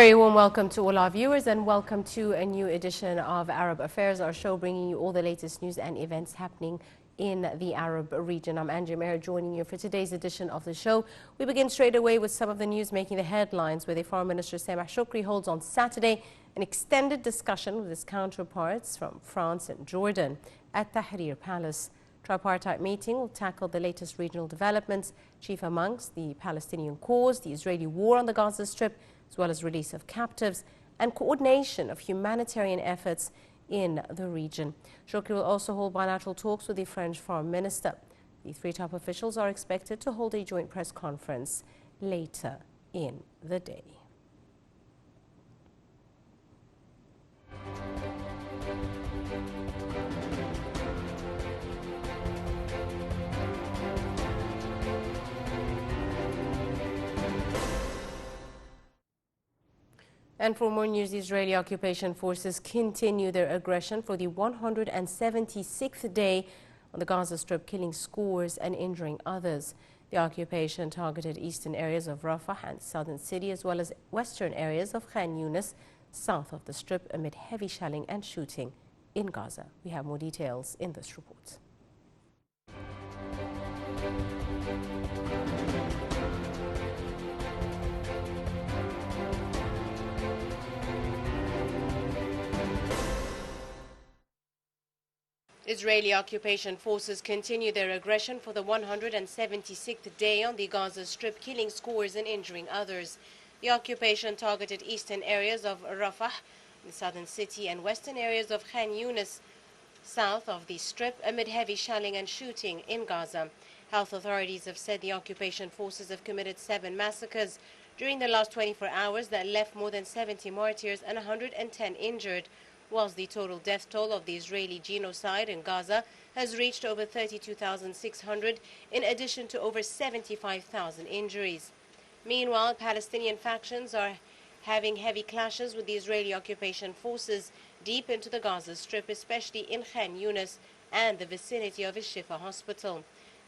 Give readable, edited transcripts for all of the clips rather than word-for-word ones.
Very warm welcome to all our viewers and welcome to a new edition of Arab Affairs, our show bringing you all the latest news and events happening in the Arab region. I'm Angie Meher joining you for today's edition of the show. We begin straight away with some of the news making the headlines, where the Foreign Minister Sameh Shoukry holds on Saturday an extended discussion with his counterparts from France and Jordan at Tahrir Palace. Tripartite meeting will tackle the latest regional developments, chief amongst the Palestinian cause, the Israeli war on the Gaza Strip, as well as release of captives and coordination of humanitarian efforts in the region. Shoukry will also hold bilateral talks with the French Foreign Minister. The three top officials are expected to hold a joint press conference later in the day. And for more news, the Israeli occupation forces continue their aggression for the 176th day on the Gaza Strip, killing scores and injuring others. The occupation targeted eastern areas of Rafah and southern city, as well as western areas of Khan Yunis, south of the Strip, amid heavy shelling and shooting in Gaza. We have more details in this report. Israeli occupation forces continue their aggression for the 176th day on the Gaza Strip, killing scores and injuring others. The occupation targeted eastern areas of Rafah, the southern city, and western areas of Khan Yunis, south of the Strip, amid heavy shelling and shooting in Gaza. Health authorities have said the occupation forces have committed 7 massacres during the last 24 hours that left more than 70 martyrs and 110 injured, whilst the total death toll of the Israeli genocide in Gaza has reached over 32,600, in addition to over 75,000 injuries. Meanwhile, Palestinian factions are having heavy clashes with the Israeli occupation forces deep into the Gaza Strip, especially in Khan Yunis and the vicinity of Al-Shifa hospital.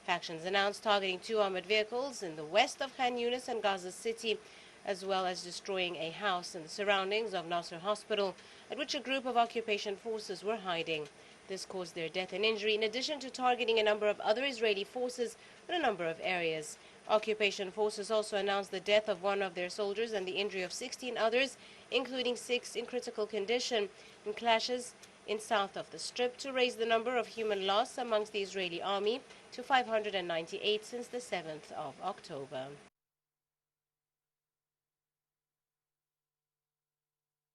Factions announced targeting 2 armored vehicles in the west of Khan Yunis and Gaza City, as well as destroying a house in the surroundings of Nasser Hospital, at which a group of occupation forces were hiding. This caused their death and injury, in addition to targeting a number of other Israeli forces in a number of areas. Occupation forces also announced the death of 1 of their soldiers and the injury of 16 others, including 6 in critical condition, in clashes in south of the Strip, to raise the number of human loss amongst the Israeli army to 598 since the 7th of October.